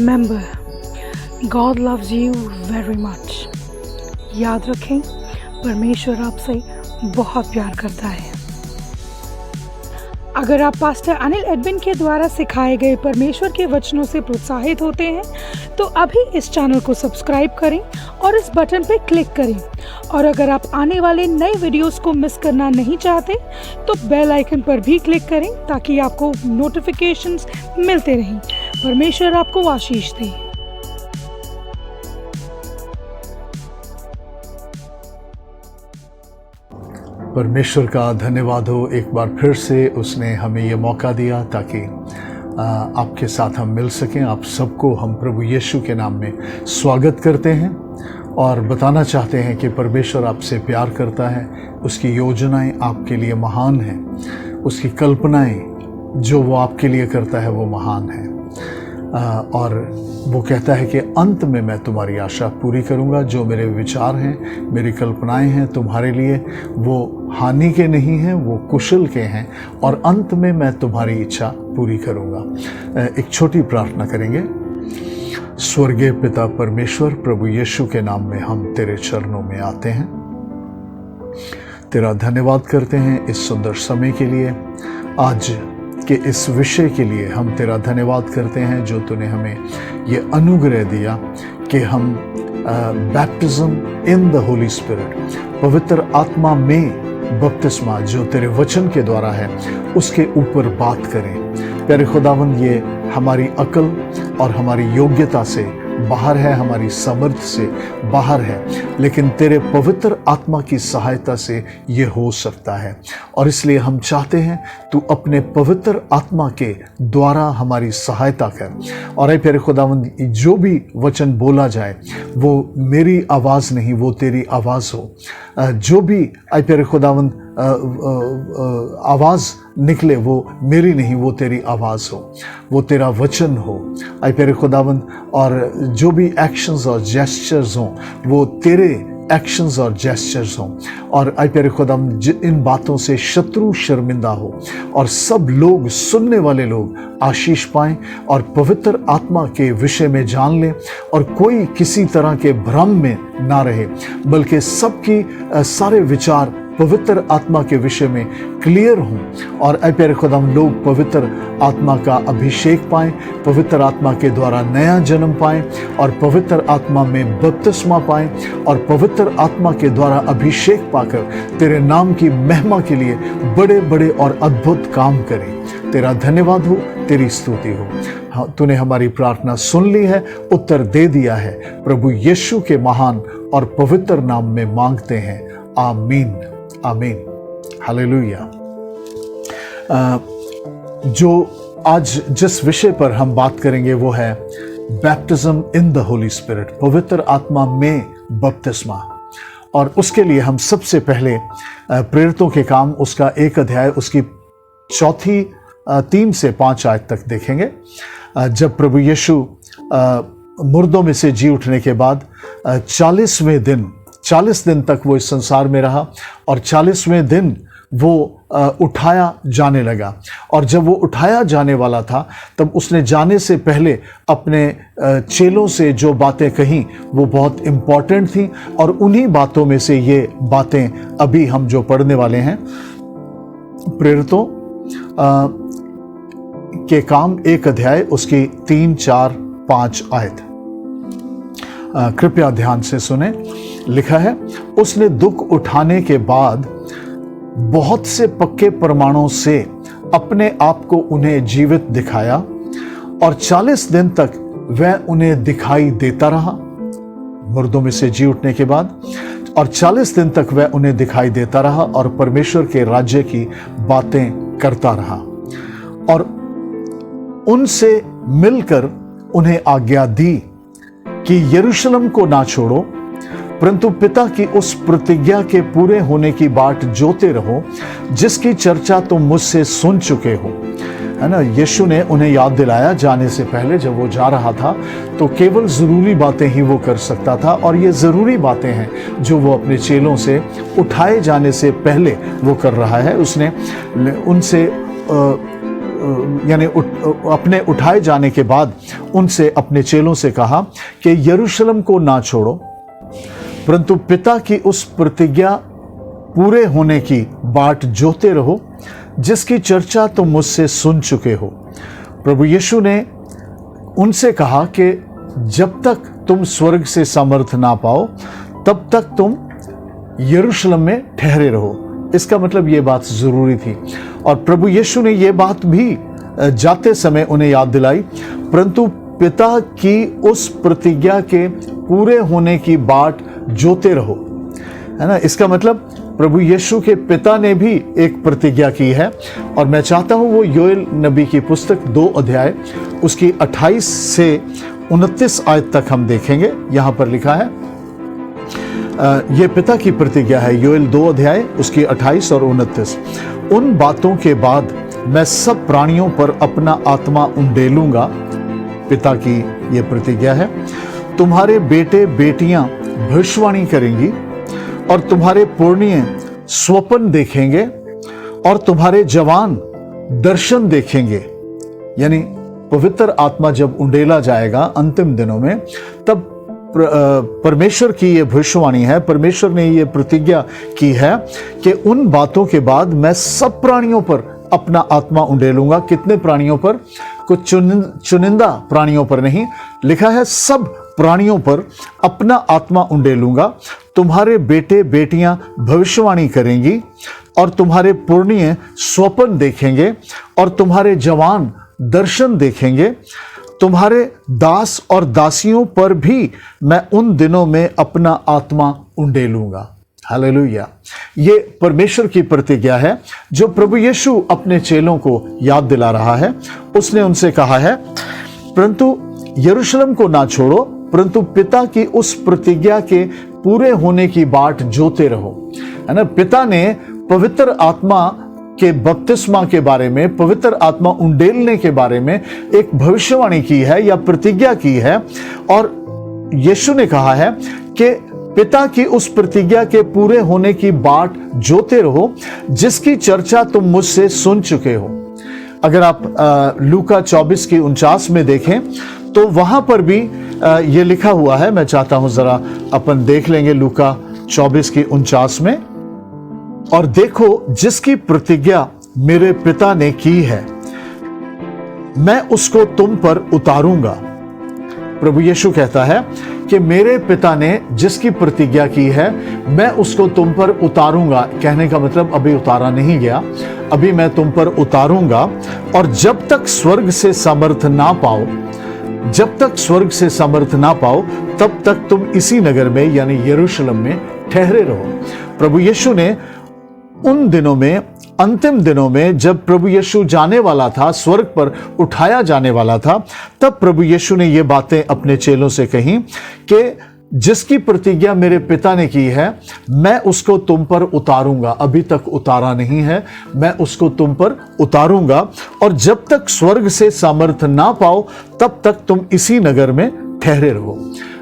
Remember, God loves you very much. याद रखें, परमेश्वर आपसे बहुत प्यार करता है। अगर आप पास्टर अनिल एडविन के द्वारा सिखाए गए परमेश्वर के वचनों से प्रोत्साहित होते हैं तो अभी इस चैनल को सब्सक्राइब करें और इस बटन पर क्लिक करें। और अगर आप आने वाले नए वीडियोस को मिस करना नहीं चाहते तो बेल आइकन पर भी क्लिक करें ताकि आपको नोटिफिकेशंस मिलते रहें। परमेश्वर आपको आशीष दे। परमेश्वर का धन्यवाद हो, एक बार फिर से उसने हमें ये मौका दिया ताकि आपके साथ हम मिल सकें। आप सबको हम प्रभु यीशु के नाम में स्वागत करते हैं और बताना चाहते हैं कि परमेश्वर आपसे प्यार करता है। उसकी योजनाएं आपके लिए महान हैं, उसकी कल्पनाएं जो वो आपके लिए करता है वो महान है। और वो कहता है कि अंत में मैं तुम्हारी आशा पूरी करूंगा। जो मेरे विचार हैं, मेरी कल्पनाएं हैं तुम्हारे लिए, वो हानि के नहीं हैं, वो कुशल के हैं और अंत में मैं तुम्हारी इच्छा पूरी करूंगा। एक छोटी प्रार्थना करेंगे। स्वर्गीय पिता परमेश्वर, प्रभु यीशु के नाम में हम तेरे चरणों में आते हैं, तेरा धन्यवाद करते हैं इस सुंदर समय के लिए, आज कि इस विषय के लिए हम तेरा धन्यवाद करते हैं जो तूने हमें ये अनुग्रह दिया कि हम baptism in the Holi spirit, पवित्र आत्मा में बपतिस्मा जो तेरे वचन के द्वारा है उसके ऊपर बात करें। प्यारे खुदावन, ये हमारी अकल और हमारी योग्यता से बाहर है, हमारी समर्थ से बाहर है, लेकिन तेरे पवित्र आत्मा की सहायता से ये हो सकता है। और इसलिए हम चाहते हैं तू अपने पवित्र आत्मा के द्वारा हमारी सहायता कर। और ऐ प्यारे खुदावंद, जो भी वचन बोला जाए वो मेरी आवाज़ नहीं, वो तेरी आवाज़ हो। जो भी ऐ प्यारे खुदावंद आवाज़ निकले वो मेरी नहीं, वो तेरी आवाज़ हो, वो तेरा वचन हो ऐ प्यारे खुदावंद। और जो भी एक्शंस और जेस्चर्स हों वो तेरे एक्शंस और जेस्चर्स हों। और ऐ प्यारे खुदावंद, इन बातों से शत्रु शर्मिंदा हो और सब लोग, सुनने वाले लोग आशीष पाएं और पवित्र आत्मा के विषय में जान लें और कोई किसी तरह के भ्रम में ना रहे, बल्कि सबकी सारे विचार पवित्र आत्मा के विषय में क्लियर हों। और ऐ प्यारे खुदावंद, लोग पवित्र आत्मा का अभिषेक पाएं, पवित्र आत्मा के द्वारा नया जन्म पाएं और पवित्र आत्मा में बपतिस्मा पाएं और पवित्र आत्मा के द्वारा अभिषेक पाकर तेरे नाम की महिमा के लिए बड़े बड़े और अद्भुत काम करें। तेरा धन्यवाद हो, तेरी स्तुति हो। हाँ, तूने हमारी प्रार्थना सुन ली है, उत्तर दे दिया है। प्रभु यीशु के महान और पवित्र नाम में मांगते हैं, आमीन आमीन, हालेलुया। जो आज जिस विषय पर हम बात करेंगे वो है baptism in the Holi spirit, पवित्र आत्मा में बपतिस्मा। और उसके लिए हम सबसे पहले प्रेरितों के काम उसका 1 अध्याय उसकी 3 से 5 आयत तक देखेंगे। जब प्रभु यीशु मुर्दों में से जी उठने के बाद 40 दिन तक वो इस संसार में रहा और 40वें दिन वो उठाया जाने लगा। और जब वो उठाया जाने वाला था तब उसने जाने से पहले अपने चेलों से जो बातें कहीं वो बहुत इम्पॉर्टेंट थी और उन्हीं बातों में से ये बातें अभी हम जो पढ़ने वाले हैं। प्रेरितों के काम 1 अध्याय उसकी 3, 4, 5 आयत कृपया ध्यान से सुने। लिखा है, उसने दुख उठाने के बाद बहुत से पक्के प्रमाणों से अपने आप को उन्हें जीवित दिखाया और 40 दिन तक वह उन्हें दिखाई देता रहा। मुर्दों में से जी उठने के बाद और 40 दिन तक वह उन्हें दिखाई देता रहा और परमेश्वर के राज्य की बातें करता रहा और उनसे मिलकर उन्हें आज्ञा दी कि यरूशलेम को ना छोड़ो, परंतु पिता की उस प्रतिज्ञा के पूरे होने की बाट जोते रहो जिसकी चर्चा तुम मुझसे सुन चुके हो। है ना, यीशु ने उन्हें याद दिलाया जाने से पहले। जब वो जा रहा था तो केवल ज़रूरी बातें ही वो कर सकता था और ये ज़रूरी बातें हैं जो वो अपने चेलों से उठाए जाने से पहले वो कर रहा है। उसने उनसे यानी अपने उठाए जाने के बाद उनसे, अपने चेलों से कहा कि यरूशलेम को ना छोड़ो, परंतु पिता की उस प्रतिज्ञा पूरे होने की बाट जोते रहो जिसकी चर्चा तुम मुझसे सुन चुके हो। प्रभु यीशु ने उनसे कहा कि जब तक तुम स्वर्ग से सामर्थ ना पाओ तब तक तुम यरूशलेम में ठहरे रहो। इसका मतलब ये बात जरूरी थी, और प्रभु यीशु ने ये बात भी जाते समय उन्हें याद दिलाई, परंतु पिता की उस प्रतिज्ञा के पूरे होने की बाट जोते रहो, है ना। इसका मतलब प्रभु यीशु के पिता ने भी एक प्रतिज्ञा की है, और मैं चाहता हूं वो योएल नबी की पुस्तक 2 अध्याय उसकी 28 से 29 आयत तक हम देखेंगे। यहां पर लिखा है, ये पिता की प्रतिज्ञा है, योएल 2 अध्याय उसकी 28 और 29। उन बातों के बाद मैं सब प्राणियों पर अपना आत्मा उंडेलूंगा, पिता की ये प्रतिज्ञा है। तुम्हारे बेटे बेटियां भविष्यवाणी करेंगी और तुम्हारे पुरनिये स्वप्न देखेंगे और तुम्हारे जवान दर्शन देखेंगे। यानी पवित्र आत्मा जब उंडेला जाएगा अंतिम दिनों में, तब परमेश्वर की ये भविष्यवाणी है, परमेश्वर ने ये प्रतिज्ञा की है कि उन बातों के बाद मैं सब प्राणियों पर अपना आत्मा उंडेलूंगा। कितने प्राणियों पर? कुछ चुनिंदा प्राणियों पर नहीं, लिखा है सब प्राणियों पर अपना आत्मा उंडेलूंगा। तुम्हारे बेटे बेटियां भविष्यवाणी करेंगी और तुम्हारे पुरनिये स्वप्न देखेंगे और तुम्हारे जवान दर्शन देखेंगे। तुम्हारे दास और दासियों पर भी मैं उन दिनों में अपना आत्मा उंडेलूंगा। हालेलुया। ये परमेश्वर की प्रतिज्ञा है जो प्रभु यीशु अपने चेलों को याद दिला रहा है। उसने उनसे कहा है, परंतु यरूशलेम को ना छोड़ो, परंतु पिता की उस प्रतिज्ञा के पूरे होने की बाट जोते रहो, है ना। पिता ने पवित्र आत्मा के बपतिस्मा के बारे में, पवित्र आत्मा उंडेलने के बारे में एक भविष्यवाणी की है या प्रतिज्ञा की है, और यीशु ने कहा है कि पिता की उस प्रतिज्ञा के पूरे होने की बाट जोते रहो जिसकी चर्चा तुम मुझसे सुन चुके हो। अगर आप लूका 24 की 49 में देखें तो वहां पर भी ये लिखा हुआ है। मैं चाहता हूं जरा अपन देख लेंगे लूका 24 की 49 में। और देखो, जिसकी प्रतिज्ञा मेरे पिता ने की है मैं उसको तुम पर उतारूंगा। प्रभु यीशु कहता है कि मेरे पिता ने जिसकी प्रतिज्ञा की है मैं उसको तुम पर उतारूंगा। कहने का मतलब अभी उतारा नहीं गया, अभी मैं तुम पर उतारूंगा। और जब तक स्वर्ग से सामर्थ ना पाओ, जब तक स्वर्ग से सामर्थ ना पाओ तब तक तुम इसी नगर में यानी यरूशलेम में ठहरे रहो। प्रभु यीशु ने उन दिनों में, अंतिम दिनों में, जब प्रभु यीशु जाने वाला था, स्वर्ग पर उठाया जाने वाला था, तब प्रभु यीशु ने ये बातें अपने चेलों से कही कि जिसकी प्रतिज्ञा मेरे पिता ने की है मैं उसको तुम पर उतारूंगा। अभी तक उतारा नहीं है, मैं उसको तुम पर उतारूंगा। और जब तक स्वर्ग से सामर्थ ना पाओ तब तक तुम इसी नगर में ठहरे रहो,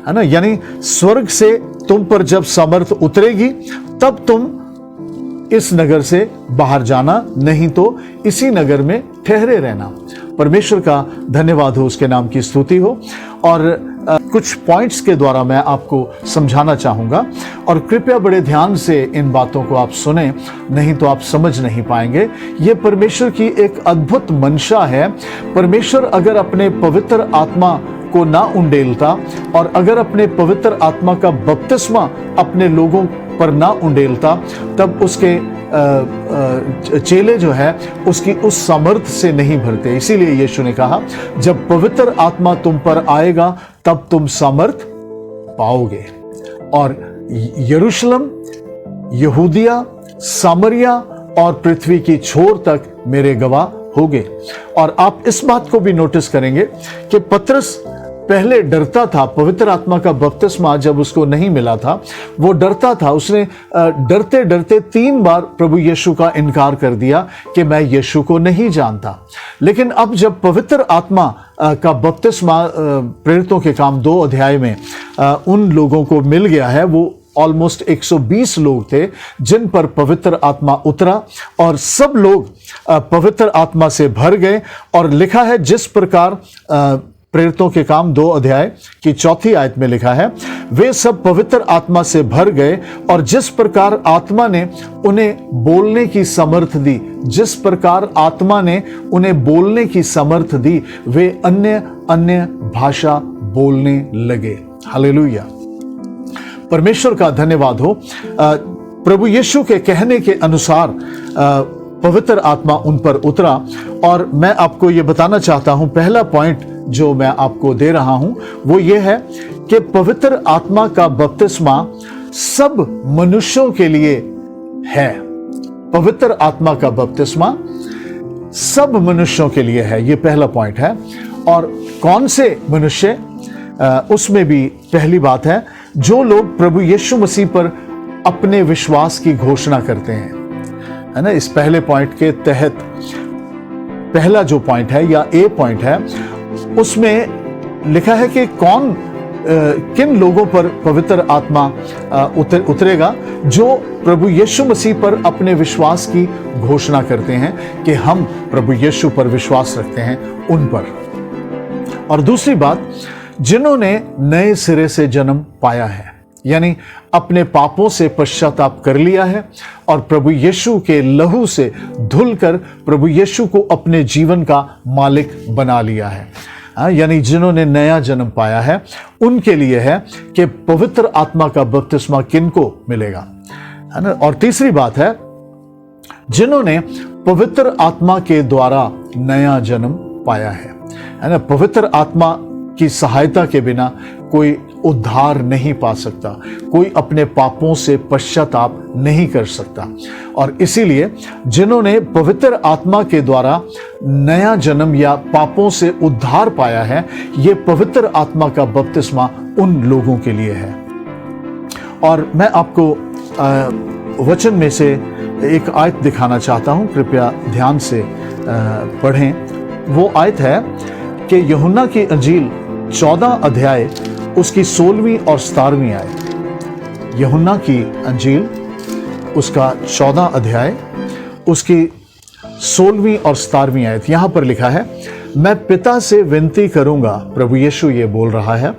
है ना। यानी स्वर्ग से तुम पर जब सामर्थ उतरेगी तब तुम इस नगर से बाहर जाना, नहीं तो इसी नगर में ठहरे रहना। परमेश्वर का धन्यवाद हो, उसके नाम की स्तुति हो। और कुछ पॉइंट्स के द्वारा मैं आपको समझाना चाहूंगा, और कृपया बड़े ध्यान से इन बातों को आप सुने, नहीं तो आप समझ नहीं पाएंगे। ये परमेश्वर की एक अद्भुत मंशा है। परमेश्वर अगर अपने पवित्र आत्मा को ना उंडेलता और अगर अपने पवित्र आत्मा का बपतिस्मा अपने लोगों पर ना उंडेलता, तब उसके चेले जो है उसकी उस सामर्थ्य से नहीं भरते। इसीलिए यीशु ने कहा, जब पवित्र आत्मा तुम पर आएगा तब तुम सामर्थ पाओगे। और यरूशलेम, यहूदिया, सामरिया और पृथ्वी की छोर तक मेरे गवाह होगे। और आप इस बात को भी नोटिस करेंगे कि पतरस पहले डरता था। पवित्र आत्मा का बपतिस्मा जब उसको नहीं मिला था वो डरता था। उसने डरते डरते 3 बार प्रभु यीशु का इनकार कर दिया कि मैं यीशु को नहीं जानता। लेकिन अब जब पवित्र आत्मा का बपतिस्मा प्रेरितों के काम 2 अध्याय में उन लोगों को मिल गया है, वो ऑलमोस्ट 120 लोग थे जिन पर पवित्र आत्मा उतरा और सब लोग पवित्र आत्मा से भर गए। और लिखा है जिस प्रकार प्रेरितों के काम 2 अध्याय की 4 आयत में लिखा है, वे सब पवित्र आत्मा से भर गए और जिस प्रकार आत्मा ने उन्हें बोलने की समर्थ दी, जिस प्रकार आत्मा ने उन्हें बोलने की समर्थ दी, वे अन्य अन्य भाषा बोलने लगे। हालेलुया, परमेश्वर का धन्यवाद हो। प्रभु यीशु के कहने के अनुसार पवित्र आत्मा उन पर उतरा। और मैं आपको ये बताना चाहता हूं, पहला पॉइंट जो मैं आपको दे रहा हूं वो ये है कि पवित्र आत्मा का बपतिस्मा सब मनुष्यों के लिए है। पवित्र आत्मा का बपतिस्मा सब मनुष्यों के लिए है, ये पहला पॉइंट है। और कौन से मनुष्य, उसमें भी पहली बात है जो लोग प्रभु यीशु मसीह पर अपने विश्वास की घोषणा करते हैं, है ना। इस पहले पॉइंट के तहत पहला जो पॉइंट है या ए पॉइंट है, उसमें लिखा है कि किन लोगों पर पवित्र आत्मा उतरेगा, जो प्रभु यीशु मसीह पर अपने विश्वास की घोषणा करते हैं कि हम प्रभु यीशु पर विश्वास रखते हैं, उन पर। और दूसरी बात, जिन्होंने नए सिरे से जन्म पाया है, यानी अपने पापों से पश्चाताप कर लिया है और प्रभु यीशु के लहू से धुलकर प्रभु यीशु को अपने जीवन का मालिक बना लिया है, यानी जिन्होंने नया जन्म पाया है, उनके लिए है कि पवित्र आत्मा का बपतिस्मा किनको मिलेगा, है ना। और तीसरी बात है, जिन्होंने पवित्र आत्मा के द्वारा नया जन्म पाया है ना। पवित्र आत्मा की सहायता के बिना कोई उद्धार नहीं पा सकता, कोई अपने पापों से पश्चाताप नहीं कर सकता। और इसीलिए जिन्होंने पवित्र आत्मा के द्वारा नया जन्म या पापों से उद्धार पाया है, ये पवित्र आत्मा का बपतिस्मा उन लोगों के लिए है। और मैं आपको वचन में से एक आयत दिखाना चाहता हूं, कृपया ध्यान से पढ़ें। वो आयत है कि यूहन्ना की अंजील 14 अध्याय उसकी 16वीं और 17वीं आयत। यूहन्ना की अंजील उसका 14 अध्याय उसकी 16वीं और 17वीं आयत। यहां पर लिखा है, मैं पिता से विनती करूंगा, प्रभु यीशु ये बोल रहा है।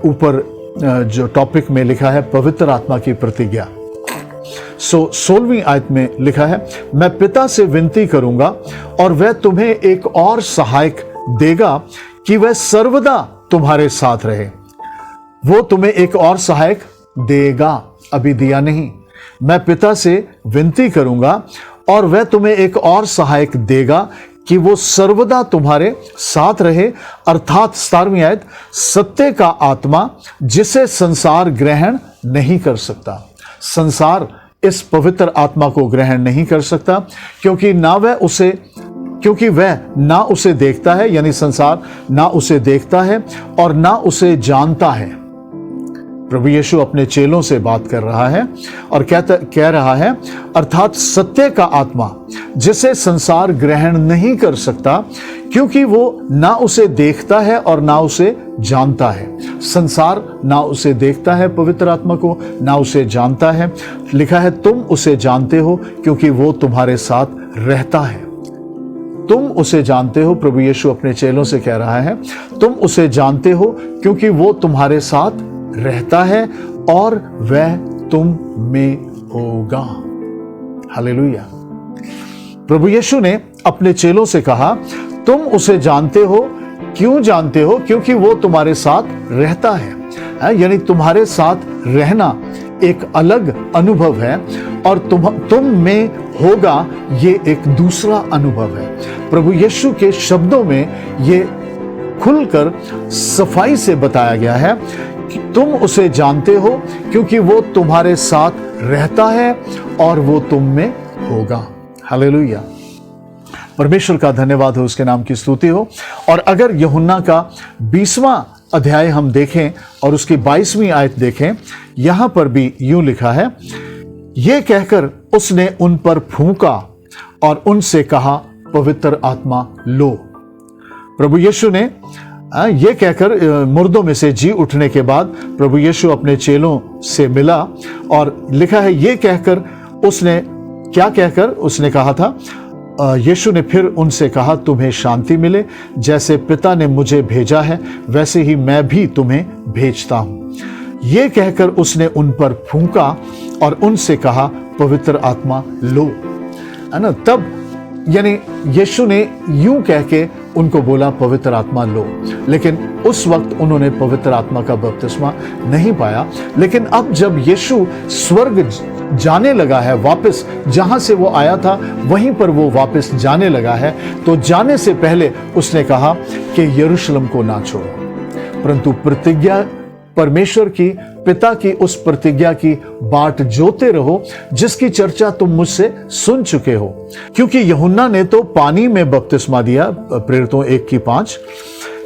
ऊपर जो टॉपिक में लिखा है पवित्र आत्मा की प्रतिज्ञा, 16वीं आयत में लिखा है, मैं पिता से विनती करूंगा और वह तुम्हें एक और सहायक देगा कि वह सर्वदा तुम्हारे साथ रहे। वो तुम्हें एक और सहायक देगा, अभी दिया नहीं। मैं पिता से विनती करूंगा और वह तुम्हें एक और सहायक देगा कि वो सर्वदा तुम्हारे साथ रहे, अर्थात 17वीं आयत, सत्य का आत्मा जिसे संसार ग्रहण नहीं कर सकता। संसार इस पवित्र आत्मा को ग्रहण नहीं कर सकता क्योंकि वह ना उसे देखता है, यानी संसार ना उसे देखता है और ना उसे जानता है। प्रभु यीशु अपने चेलों से बात कर रहा है और कह रहा है, अर्थात सत्य का आत्मा जिसे संसार ग्रहण नहीं कर सकता क्योंकि वो ना उसे देखता है और ना उसे जानता है। संसार ना उसे देखता है पवित्र आत्मा को, ना उसे जानता है। लिखा है, तुम उसे जानते हो क्योंकि वो तुम्हारे साथ रहता है। तुम उसे जानते हो, प्रभु यीशु अपने चेलों से कह रहा है, तुम उसे जानते हो क्योंकि वो तुम्हारे साथ रहता है और वह तुम में होगा। हालेलुया। प्रभु यीशु ने अपने चेलों से कहा, तुम उसे जानते हो। क्यों जानते हो? क्योंकि वो तुम्हारे साथ रहता है। यानी तुम्हारे साथ रहना एक अलग अनुभव है और तुम में होगा, ये एक दूसरा अनुभव है। प्रभु यीशु के शब्दों में ये खुलकर सफाई से बताया गया है कि तुम उसे जानते हो क्योंकि वो तुम्हारे साथ रहता है और वो तुम में होगा। हालेलुया। परमेश्वर का धन्यवाद हो, उसके नाम की स्तुति हो। और अगर यूहन्ना का 20वां अध्याय हम देखें और उसकी 22वीं आयत देखें, यहां पर भी यूं लिखा है, यह कहकर उसने उन पर फूंका और उनसे कहा, पवित्र आत्मा लो। प्रभु यीशु ने ये कहकर मुर्दों में से जी उठने के बाद प्रभु यीशु अपने चेलों से मिला और लिखा है ये कहकर उसने क्या कहकर उसने कहा था, यीशु ने फिर उनसे कहा तुम्हें शांति मिले, जैसे पिता ने मुझे भेजा है वैसे ही मैं भी तुम्हें भेजता हूं। ये कहकर उसने उन पर फूंका और उनसे कहा पवित्र आत्मा लो, है ना। तब यानी यीशु ने यूं कह के उनको बोला पवित्र आत्मा लो, लेकिन उस वक्त उन्होंने पवित्र आत्मा का बपतिस्मा नहीं पाया। लेकिन अब जब यीशु स्वर्ग जाने लगा है, वापस जहां से वो आया था वहीं पर वो वापस जाने लगा है, तो जाने से पहले उसने कहा कि यरूशलेम को ना छोड़ो, परंतु प्रतिज्ञा परमेश्वर की, पिता की उस प्रतिज्ञा की बाट जोते रहो जिसकी चर्चा तुम मुझसे सुन चुके हो। क्योंकि यूहन्ना ने तो पानी में बपतिस्मा दिया, प्रेरितों 1:5,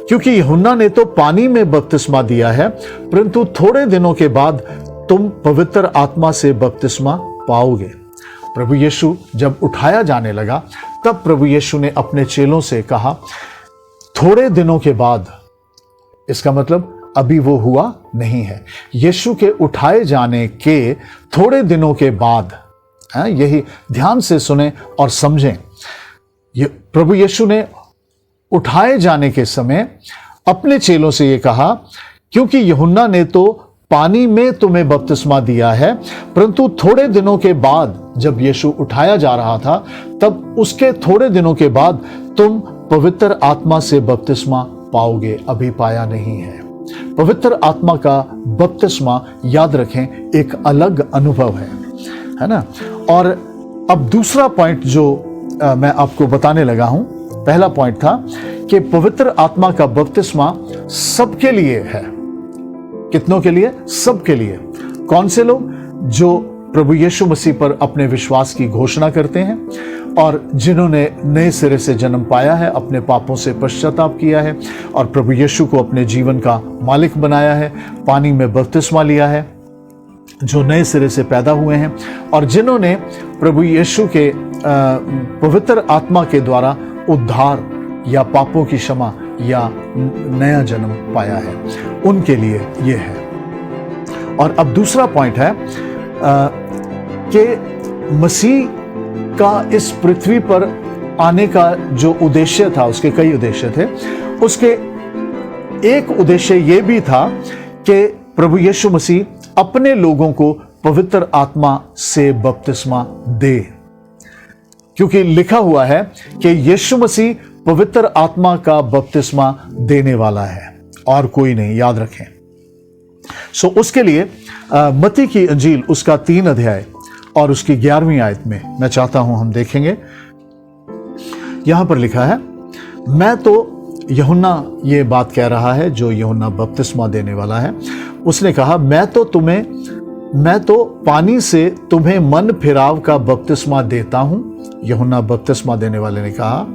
क्योंकि यूहन्ना ने तो पानी में बपतिस्मा दिया है, परंतु थोड़े दिनों के बाद तुम पवित्र आत्मा से बपतिस्मा पाओगे। प्रभु यीशु जब उठाया जाने लगा तब प्रभु यीशु ने अपने चेलों से कहा थोड़े दिनों के बाद, इसका मतलब अभी वो हुआ नहीं है। यीशु के उठाए जाने के थोड़े दिनों के बाद, यही ध्यान से सुने और समझें, प्रभु यीशु ने उठाए जाने के समय अपने चेलों से ये कहा क्योंकि यूहन्ना ने तो पानी में तुम्हें बपतिस्मा दिया है, परंतु थोड़े दिनों के बाद जब यीशु उठाया जा रहा था तब उसके थोड़े दिनों के बाद तुम पवित्र आत्मा से बपतिस्मा पाओगे, अभी पाया नहीं है। पवित्र आत्मा का बपतिस्मा याद रखें एक अलग अनुभव है ना। और अब दूसरा पॉइंट जो मैं आपको बताने लगा हूं, पहला पॉइंट था कि पवित्र आत्मा का बपतिस्मा सबके लिए है। कितनों के लिए? सबके लिए। कौन से लोग? जो प्रभु यीशु मसीह पर अपने विश्वास की घोषणा करते हैं और जिन्होंने नए सिरे से जन्म पाया है, अपने पापों से पश्चाताप किया है और प्रभु यीशु को अपने जीवन का मालिक बनाया है, पानी में बपतिस्मा लिया है, जो नए सिरे से पैदा हुए हैं और जिन्होंने प्रभु यीशु के पवित्र आत्मा के द्वारा उद्धार या पापों की क्षमा या नया जन्म पाया है, उनके लिए ये है। और अब दूसरा पॉइंट है कि मसीह का इस पृथ्वी पर आने का जो उद्देश्य था, उसके कई उद्देश्य थे, उसके एक उद्देश्य यह भी था कि प्रभु यीशु मसीह अपने लोगों को पवित्र आत्मा से बपतिस्मा दे, क्योंकि लिखा हुआ है कि यीशु मसीह पवित्र आत्मा का बपतिस्मा देने वाला है और कोई नहीं, याद रखें। सो उसके लिए मत्ती की अंजील उसका 3 अध्याय और उसकी 11वीं आयत में मैं चाहता हूं हम देखेंगे। यहां पर लिखा है, मैं तो यूहन्ना ये बात कह रहा है जो यूहन्ना बपतिस्मा देने वाला है, उसने कहा मैं तो पानी से तुम्हें मन फिराव का बपतिस्मा देता हूं। यूहन्ना बपतिस्मा देने वाले ने कहा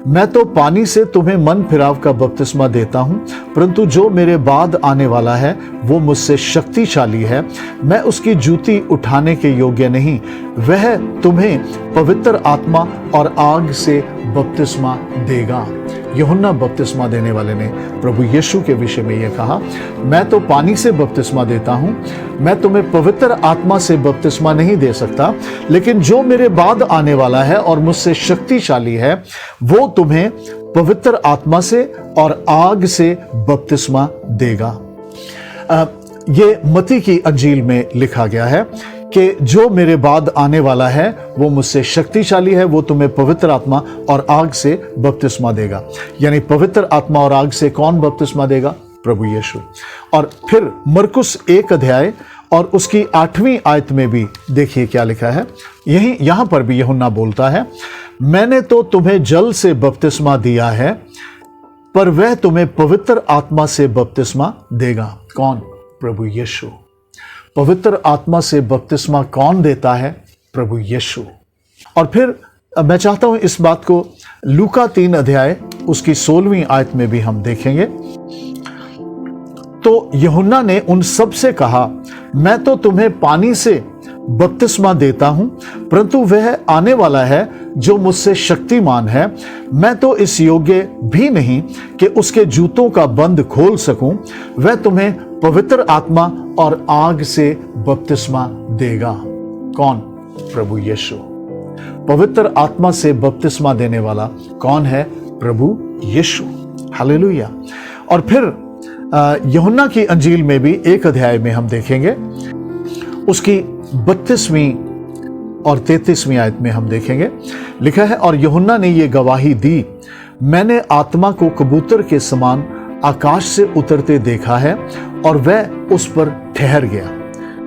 मैं तो पानी से तुम्हें मन फिराव का बपतिस्मा देता हूं, परंतु जो मेरे बाद आने वाला है वो मुझसे शक्तिशाली है, मैं उसकी जूती उठाने के योग्य नहीं, वह तुम्हें पवित्र आत्मा और आग से बपतिस्मा देगा। यूहन्ना बपतिस्मा देने वाले ने प्रभु यीशु के विषय में यह कहा, मैं तो पानी से बपतिस्मा देता हूं, मैं तुम्हें पवित्र आत्मा से बपतिस्मा नहीं दे सकता, लेकिन जो मेरे बाद आने वाला है और मुझसे शक्तिशाली है वो तुम्हें पवित्र आत्मा से और आग से बपतिस्मा देगा। ये मत्ती की अंजील में लिखा गया है कि जो मेरे बाद आने वाला है वो मुझसे शक्तिशाली है, वो तुम्हें पवित्र आत्मा और आग से बपतिस्मा देगा। यानी पवित्र आत्मा और आग से कौन बपतिस्मा देगा? प्रभु यीशु। और फिर मरकुस 1 अध्याय और उसकी 8वीं आयत में भी देखिए क्या लिखा है। यहां पर भी यूहन्ना बोलता है, मैंने तो तुम्हें जल से बपतिस्मा दिया है, पर वह तुम्हें पवित्र आत्मा से बपतिस्मा देगा। कौन? प्रभु यीशु। पवित्र आत्मा से बपतिस्मा कौन देता है? प्रभु यीशु। और फिर मैं चाहता हूं इस बात को लूका 3 अध्याय उसकी 16वीं आयत में भी हम देखेंगे। तो यूहन्ना ने उन सब से कहा, मैं तो तुम्हें पानी से बपतिस्मा देता हूं, परंतु वह आने वाला है जो मुझसे शक्तिमान है, मैं तो इस योग्य भी नहीं कि उसके जूतों का बंद खोल सकूं। वह तुम्हें पवित्र आत्मा और आग से बपतिस्मा देगा। कौन? प्रभु यीशु। पवित्र आत्मा से बपतिस्मा देने वाला कौन है? प्रभु यीशु। हालेलुया। और फिर यूहन्ना की अंजील में भी 1 अध्याय में हम देखेंगे, उसकी 32वीं और 33वीं आयत में हम देखेंगे, लिखा है, और यूहन्ना ने यह गवाही दी, मैंने आत्मा को कबूतर के समान आकाश से उतरते देखा है और वह उस पर ठहर गया।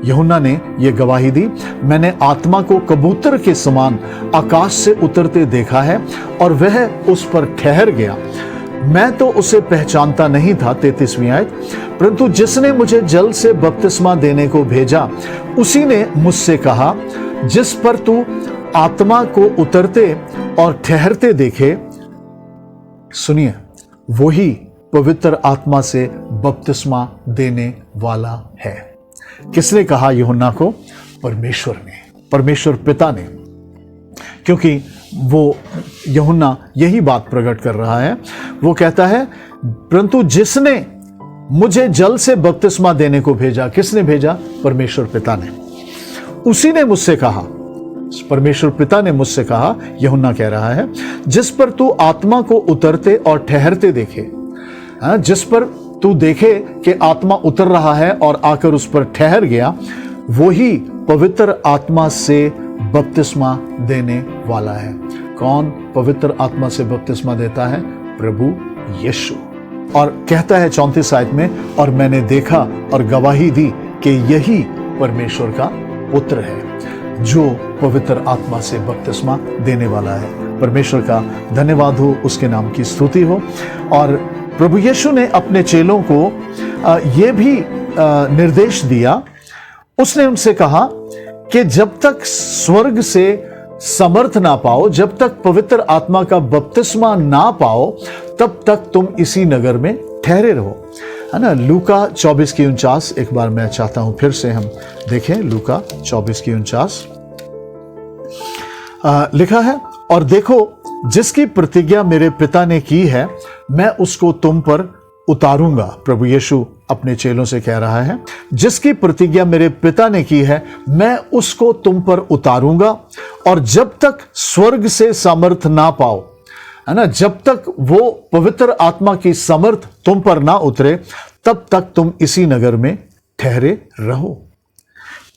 यूहन्ना ने यह गवाही दी, मैंने आत्मा को कबूतर के समान आकाश से उतरते देखा है और वह उस पर ठहर गया। मैं तो उसे पहचानता नहीं था, 33वीं आयत, परंतु जिसने मुझे जल से बपतिस्मा देने को भेजा उसी ने मुझसे कहा, जिस पर तू आत्मा को उतरते और ठहरते देखे, सुनिए, वही पवित्र आत्मा से बपतिस्मा देने वाला है। किसने कहा यूहन्ना को? परमेश्वर ने, परमेश्वर पिता ने, क्योंकि वो यूहन्ना यही बात प्रकट कर रहा है। वो कहता है, परंतु जिसने मुझे जल से बपतिस्मा देने को भेजा, किसने भेजा? परमेश्वर पिता ने। उसी ने मुझसे कहा, परमेश्वर पिता ने मुझसे कहा, यूहन्ना कह रहा है, जिस पर तू आत्मा को उतरते और ठहरते देखे, जिस पर तू देखे कि आत्मा उतर रहा है और आकर उस पर ठहर गया, वही पवित्र आत्मा से बपतिस्मा देने वाला है। कौन पवित्र आत्मा से बपतिस्मा देता है? प्रभु यीशु। और कहता है 34 आयत में, और मैंने देखा और गवाही दी कि यही परमेश्वर का पुत्र है जो पवित्र आत्मा से बपतिस्मा देने वाला है। परमेश्वर का धन्यवाद हो, उसके नाम की स्तुति हो। और प्रभु यीशु ने अपने चेलों को यह भी निर्देश दिया, उसने उनसे कहा कि जब तक स्वर्ग से समर्थ ना पाओ, जब तक पवित्र आत्मा का बपतिस्मा ना पाओ, तब तक तुम इसी नगर में ठहरे रहो, है ना। लूका 24:49 एक बार मैं चाहता हूं फिर से हम देखें। लूका 24:49 लिखा है, और देखो जिसकी प्रतिज्ञा मेरे पिता ने की है मैं उसको तुम पर उतारूंगा। प्रभु यीशु अपने चेलों से कह रहा है, जिसकी प्रतिज्ञा मेरे पिता ने की है मैं उसको तुम पर उतारूंगा, और जब तक स्वर्ग से सामर्थ ना पाओ, है ना, जब तक वो पवित्र आत्मा की समर्थ तुम पर ना उतरे, तब तक तुम इसी नगर में ठहरे रहो।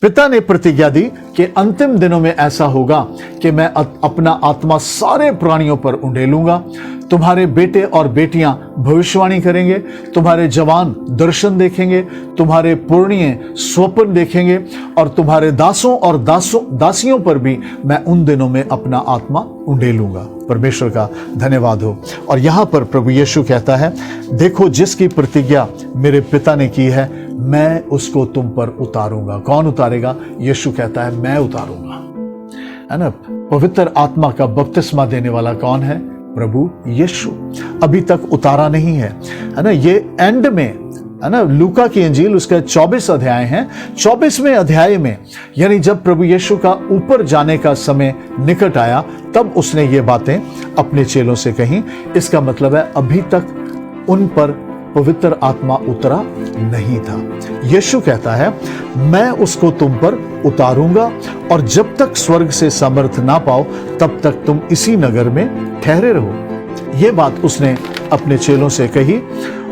पिता ने प्रतिज्ञा दी कि अंतिम दिनों में ऐसा होगा कि मैं अपना आत्मा सारे प्राणियों पर उंडेलूंगा। तुम्हारे बेटे और बेटियां भविष्यवाणी करेंगे, तुम्हारे जवान दर्शन देखेंगे, तुम्हारे पुरनिये स्वप्न देखेंगे, और तुम्हारे दासों और दासियों पर भी मैं उन दिनों में अपना आत्मा उंडेलूंगा। परमेश्वर का धन्यवाद हो। और यहां पर प्रभु यीशु कहता है, देखो जिसकी प्रतिज्ञा मेरे पिता ने की है मैं उसको तुम पर उतारूंगा। कौन उतारेगा? यीशु कहता है मैं उतारूंगा, है ना। पवित्र आत्मा का बपतिस्मा देने वाला कौन है? प्रभु यीशु। अभी तक उतारा नहीं है ना। ये एंड में, है ना, लूका की अंजील उसका 24 अध्याय हैं। 24वें अध्याय में, यानी जब प्रभु यीशु का ऊपर जाने का समय निकट आया, तब उसने ये बातें अपने चेलों से कही। इसका मतलब है अभी तक उन पर पवित्र आत्मा उतरा नहीं था। यीशु कहता है मैं उसको तुम पर उतारूंगा, और जब तक स्वर्ग से सामर्थ ना पाओ तब तक तुम इसी नगर में ठहरे रहो। ये बात उसने अपने चेलों से कही।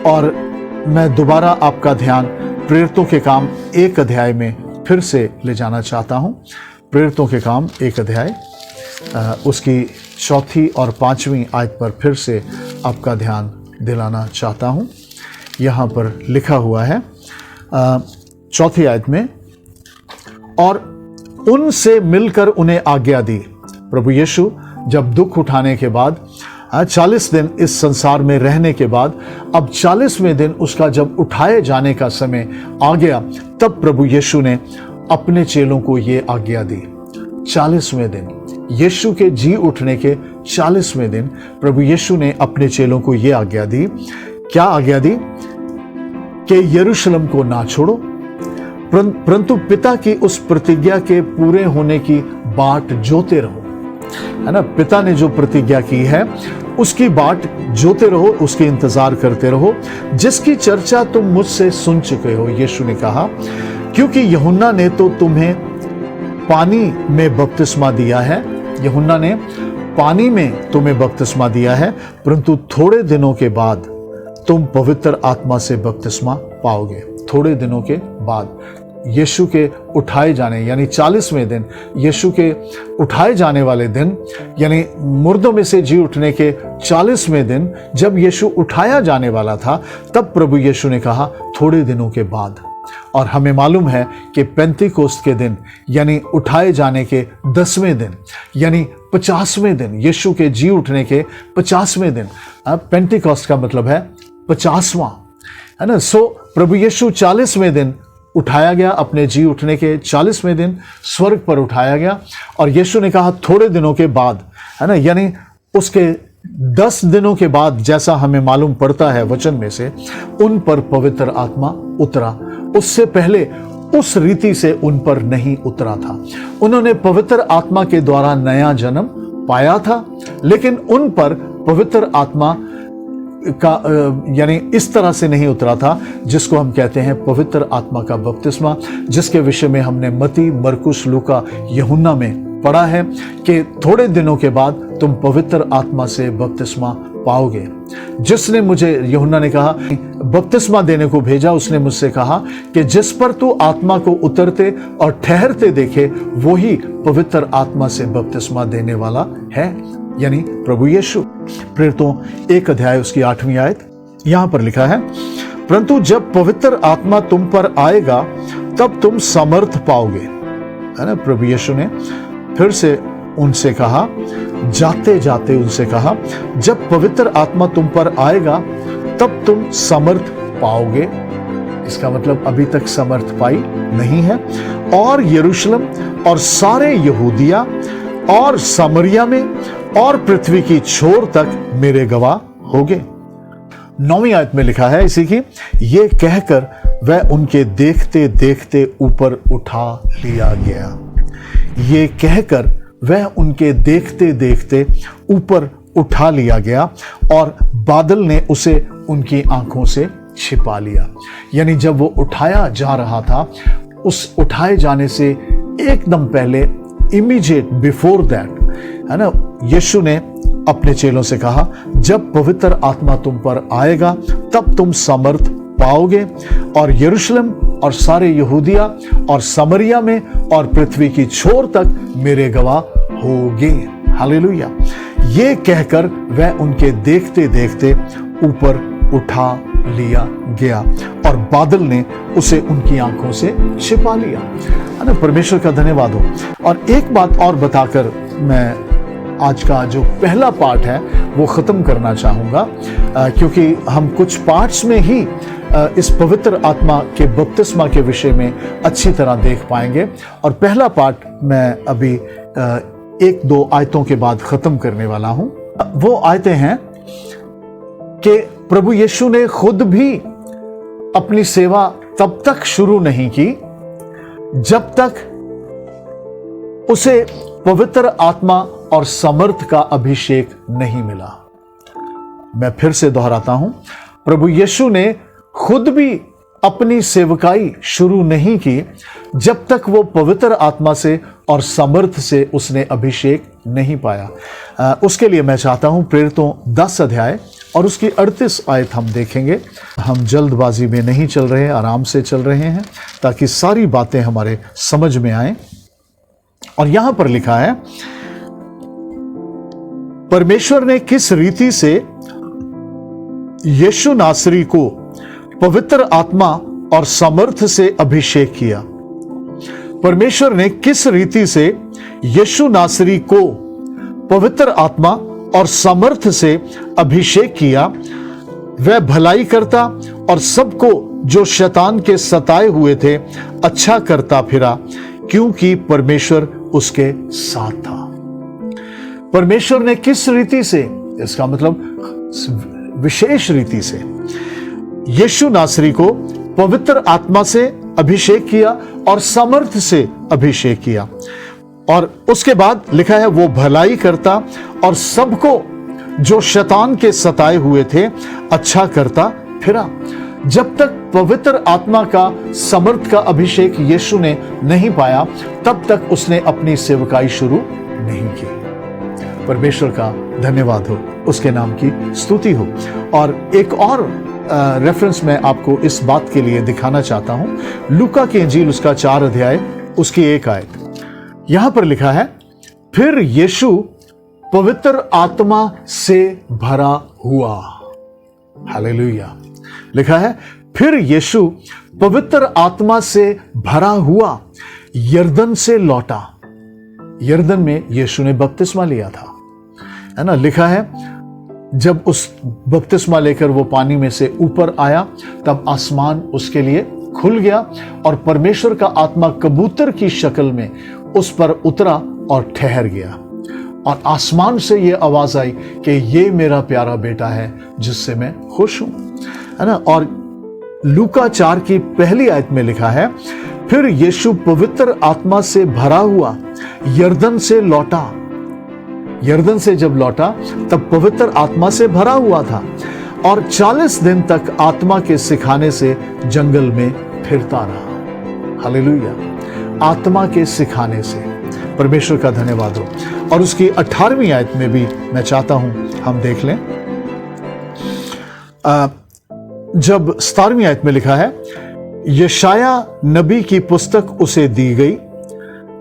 और मैं दोबारा आपका ध्यान प्रेरितों के काम 1 अध्याय में फिर से ले जाना चाहता हूं। प्रेरितों के काम 1 अध्याय उसकी 4 और 5वीं आयत पर फिर से आपका ध्यान दिलाना चाहता हूं। यहाँ पर लिखा हुआ है 4 आयत में, और उनसे मिलकर उन्हें आज्ञा दी। प्रभु यीशु जब दुख उठाने के बाद 40 दिन इस संसार में रहने के बाद, अब 40वें दिन उसका जब उठाए जाने का समय आ गया, तब प्रभु यीशु ने अपने चेलों को ये आज्ञा दी। 40वें दिन, यीशु के जी उठने के 40वें दिन प्रभु यीशु ने अपने चेलों को ये आज्ञा दी। क्या आज्ञा दी? कि यरूशलेम को ना छोड़ो, परंतु पिता की उस प्रतिज्ञा के पूरे होने की बाट जोते रहो, है ना। पिता ने जो प्रतिज्ञा की है उसकी बाट जोते रहो, उसके इंतजार करते रहो, जिसकी चर्चा तुम मुझसे सुन चुके हो। यीशु ने कहा, क्योंकि यूहन्ना ने तो तुम्हें पानी में बपतिस्मा दिया है, यूहन्ना ने पानी में तुम्हें बपतिस्मा दिया है, परंतु थोड़े दिनों के बाद तुम पवित्र आत्मा से बपतिस्मा पाओगे। थोड़े दिनों के बाद यीशु के उठाए जाने यानी 40वें दिन, यीशु के उठाए जाने वाले दिन यानी मुर्दों में से जी उठने के 40वें दिन, जब यीशु उठाया जाने वाला था, तब प्रभु यीशु ने कहा थोड़े दिनों के बाद। और हमें मालूम है कि पेंतीकोस्त के दिन यानी उठाए जाने के 10वें दिन यानी 50वें दिन, यीशु के जी उठने के 50वें दिन, पेंतीकोस्त का मतलब है 50वां, है ना। सो प्रभु यीशु 40वें दिन उठाया गया, अपने जी उठने के 40वें दिन स्वर्ग पर उठाया गया। और यीशु ने कहा थोड़े दिनों के बाद, है ना, यानी उसके 10 दिनों के बाद, जैसा हमें मालूम पड़ता है वचन में से, उन पर पवित्र आत्मा उतरा। उससे पहले उस रीति से उन पर नहीं उतरा था। उन्होंने पवित्र आत्मा के द्वारा नया जन्म पाया था, लेकिन उन पर पवित्र आत्मा का यानी इस तरह से नहीं उतरा था जिसको हम कहते हैं पवित्र आत्मा का बपतिस्मा, जिसके विषय में हमने मती, मरकुस, लूका, यूहन्ना में पढ़ा है कि थोड़े दिनों के बाद तुम पवित्र आत्मा से बपतिस्मा पाओगे। जिसने मुझे, यूहन्ना ने कहा, बपतिस्मा देने को भेजा, उसने मुझसे कहा कि जिस पर तू आत्मा को उतरते और ठहरते देखे वही पवित्र आत्मा से बपतिस्मा देने वाला है, यानी प्रभु यीशु। प्रेरितों 1 अध्याय उसकी 8वीं आयत, यहां पर लिखा है, परंतु जब पवित्र आत्मा तुम पर आएगा तब तुम समर्थ पाओगे, है ना। प्रभु यीशु ने फिर से उनसे कहा, जाते जाते उनसे कहा, जब पवित्र आत्मा तुम पर आएगा तब तुम समर्थ पाओगे। इसका मतलब अभी तक समर्थ पाई नहीं है। और यरूशलेम और सारे यहूदिया और समरिया में और पृथ्वी की छोर तक मेरे गवाह होगे। 9वीं आयत में लिखा है इसी की, ये कहकर वह उनके देखते देखते ऊपर उठा लिया गया। ये कहकर वह उनके देखते देखते ऊपर उठा लिया गया और बादल ने उसे उनकी आंखों से छिपा लिया। यानी जब वो उठाया जा रहा था, उस उठाए जाने से एकदम पहले, इमीडिएट बिफोर दैट, है ना, यीशु ने अपने चेलों से कहा, जब पवित्र आत्मा तुम पर आएगा तब तुम समर्थ पाओगे और यरूशलेम और सारे यहूदिया और समरिया में और पृथ्वी की छोर तक मेरे गवाह होगे। हालेलुया। ये कहकर वह उनके देखते देखते ऊपर उठा लिया गया और बादल ने उसे उनकी आंखों से छिपा लिया। है ना, परमेश्वर का धन्यवाद हो। और एक बात और बताकर मैं आज का जो पहला पार्ट है वो खत्म करना चाहूंगा, क्योंकि हम कुछ पार्ट्स में ही इस पवित्र आत्मा के बपतिस्मा के विषय में अच्छी तरह देख पाएंगे। और पहला पार्ट मैं अभी 1-2 आयतों के बाद खत्म करने वाला हूं। वो आयतें हैं कि प्रभु यीशु ने खुद भी अपनी सेवा तब तक शुरू नहीं की जब तक उसे पवित्र आत्मा और समर्थ का अभिषेक नहीं मिला। मैं फिर से दोहराता हूं, प्रभु यीशु ने खुद भी अपनी सेवकाई शुरू नहीं की जब तक वो पवित्र आत्मा से और समर्थ से उसने अभिषेक नहीं पाया। उसके लिए मैं चाहता हूं प्रेरितों 10 अध्याय और उसकी 38 आयत हम देखेंगे। हम जल्दबाजी में नहीं चल रहे, आराम से चल रहे हैं ताकि सारी बातें हमारे समझ में आए। और यहां पर लिखा है, परमेश्वर ने किस रीति से यीशु नासरी को पवित्र आत्मा और समर्थ से अभिषेक किया। परमेश्वर ने किस रीति से यीशु नासरी को पवित्र आत्मा और समर्थ से अभिषेक किया। वह भलाई करता और सबको जो शैतान के सताए हुए थे अच्छा करता फिरा, क्योंकि परमेश्वर उसके साथ था। परमेश्वर ने किस रीति से, इसका मतलब विशेष रीति से, यीशु नासरी को पवित्र आत्मा से अभिषेक किया और सामर्थ्य से अभिषेक किया। और उसके बाद लिखा है वो भलाई करता और सबको जो शैतान के सताए हुए थे अच्छा करता फिरा। जब तक पवित्र आत्मा का समर्थ का अभिषेक यीशु ने नहीं पाया, तब तक उसने अपनी सेवकाई शुरू नहीं की। परमेश्वर का धन्यवाद हो, उसके नाम की स्तुति हो। और एक और रेफरेंस मैं आपको इस बात के लिए दिखाना चाहता हूं। लूका की इंजील उसका 4 अध्याय उसकी 1 आयत। यहां पर लिखा है, फिर यीशु पवित्र आत्मा से भरा हुआ। हालेलुया। लिखा है, फिर यीशु पवित्र आत्मा से भरा हुआ यरदन से लौटा। यरदन में यीशु ने बपतिस्मा लिया था, है ना। लिखा है, जब उस बपतिस्मा लेकर वो पानी में से ऊपर आया, तब आसमान उसके लिए खुल गया और परमेश्वर का आत्मा कबूतर की शक्ल में उस पर उतरा और ठहर गया। और आसमान से ये आवाज आई कि ये मेरा प्यारा बेटा है जिससे मैं खुश हूं, है ना। और लूका 4 की 1 आयत में लिखा है, फिर यीशु पवित्र आत्मा से भरा हुआ यरदन से लौटा। यरदन से जब लौटा तब पवित्र आत्मा से भरा हुआ था और 40 दिन तक आत्मा के सिखाने से जंगल में फिरता रहा। हालेलुया। आत्मा के सिखाने से। परमेश्वर का धन्यवाद हो। और उसकी 18वीं आयत में भी मैं चाहता हूं हम देख लें। जब 17वीं आयत में लिखा है, यशाया नबी की पुस्तक उसे दी गई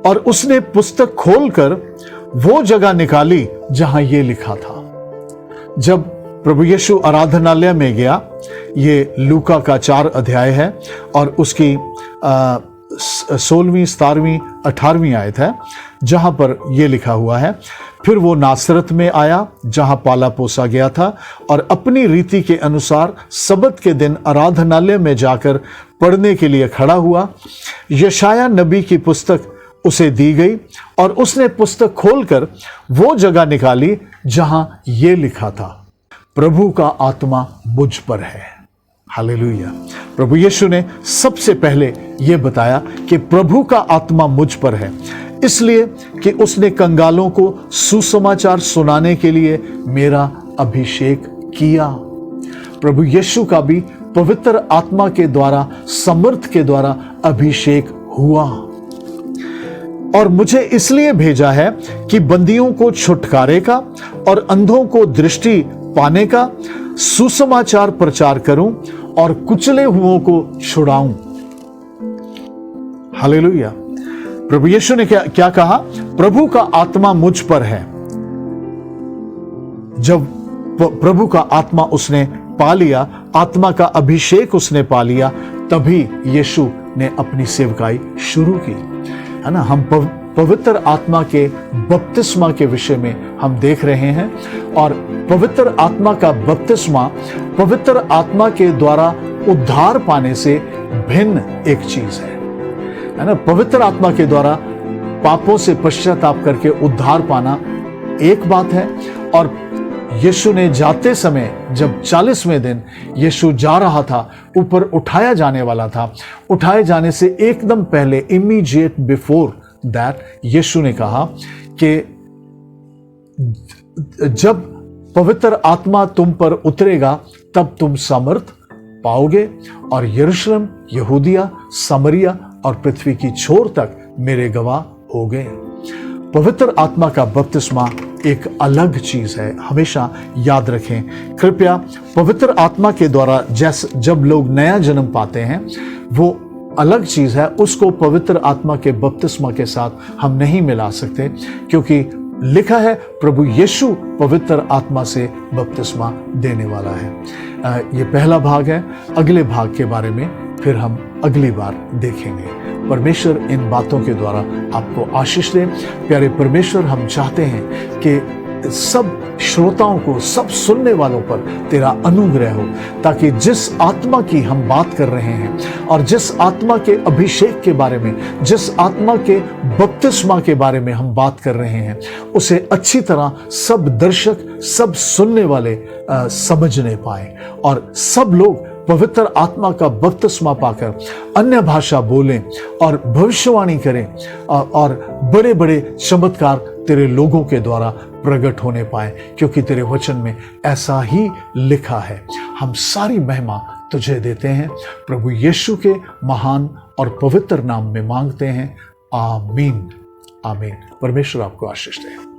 और उसने पुस्तक खोलकर वो जगह निकाली जहां ये लिखा था। जब प्रभु यीशु आराधनालय में गया, ये लूका का 4 अध्याय है और उसकी 16वीं, 17वीं, 18वीं आयत है, जहां पर यह लिखा हुआ है, फिर वो नासरत में आया जहां पाला पोसा गया था और अपनी रीति के अनुसार सबत के दिन आराधनालय में जाकर पढ़ने के लिए खड़ा हुआ। यशाया नबी की पुस्तक उसे दी गई और उसने पुस्तक खोलकर वो जगह निकाली जहां यह लिखा था, प्रभु का आत्मा मुझ पर है। हालेलुया। प्रभु यीशु ने सबसे पहले यह बताया कि प्रभु का आत्मा मुझ पर है, इसलिए कि उसने कंगालों को सुसमाचार सुनाने के लिए मेरा अभिषेक किया। प्रभु यीशु का भी पवित्र आत्मा के द्वारा, समर्थ के द्वारा अभिषेक हुआ और मुझे इसलिए भेजा है कि बंदियों को छुटकारे का और अंधों को दृष्टि पाने का सुसमाचार प्रचार करूं और कुचले हुओं को छुड़ाऊं। हालेलुया। प्रभु यीशु ने क्या कहा? प्रभु का आत्मा मुझ पर है। जब प्रभु का आत्मा उसने पा लिया, आत्मा का अभिषेक उसने पा लिया, तभी यीशु ने अपनी सेवकाई शुरू की, है ना। हम पवित्र आत्मा के बपतिस्मा के विषय में हम देख रहे हैं और पवित्र आत्मा का बपतिस्मा पवित्र आत्मा के द्वारा उद्धार पाने से भिन्न एक चीज है ना। पवित्र आत्मा के द्वारा पापों से पश्चाताप करके उद्धार पाना एक बात है, और यीशु ने जाते समय, जब 40वें दिन यीशु जा रहा था, ऊपर उठाया जाने वाला था, उठाए जाने से एकदम पहले, इमीडिएट बिफोर दैट, यीशु ने कहा कि जब पवित्र आत्मा तुम पर उतरेगा तब तुम सामर्थ पाओगे और यरूशलेम, यहूदिया, समरिया और पृथ्वी की छोर तक मेरे गवाह हो गए। पवित्र आत्मा का बपतिस्मा एक अलग चीज है, हमेशा याद रखें। कृपया पवित्र आत्मा के द्वारा जब लोग नया जन्म पाते हैं, वो अलग चीज है, उसको पवित्र आत्मा के बपतिस्मा के साथ हम नहीं मिला सकते, क्योंकि लिखा है प्रभु यीशु पवित्र आत्मा से बपतिस्मा देने वाला है। ये पहला भाग है। अगले भाग के बारे में फिर हम अगली बार देखेंगे। परमेश्वर इन बातों के द्वारा आपको आशीष दे। प्यारे परमेश्वर, हम चाहते हैं कि सब श्रोताओं को, सब सुनने वालों पर तेरा अनुग्रह हो, ताकि जिस आत्मा की हम बात कर रहे हैं और जिस आत्मा के अभिषेक के बारे में, जिस आत्मा के बपतिस्मा के बारे में हम बात कर रहे हैं, उसे अच्छी तरह सब दर्शक, सब सुनने वाले समझने पाए और सब लोग पवित्र आत्मा का बपतिस्मा पाकर अन्य भाषा बोलें और भविष्यवाणी करें और बड़े बड़े चमत्कार तेरे लोगों के द्वारा प्रकट होने पाए, क्योंकि तेरे वचन में ऐसा ही लिखा है। हम सारी महिमा तुझे देते हैं, प्रभु यीशु के महान और पवित्र नाम में मांगते हैं। आमीन आमीन। परमेश्वर आपको आशीष दे।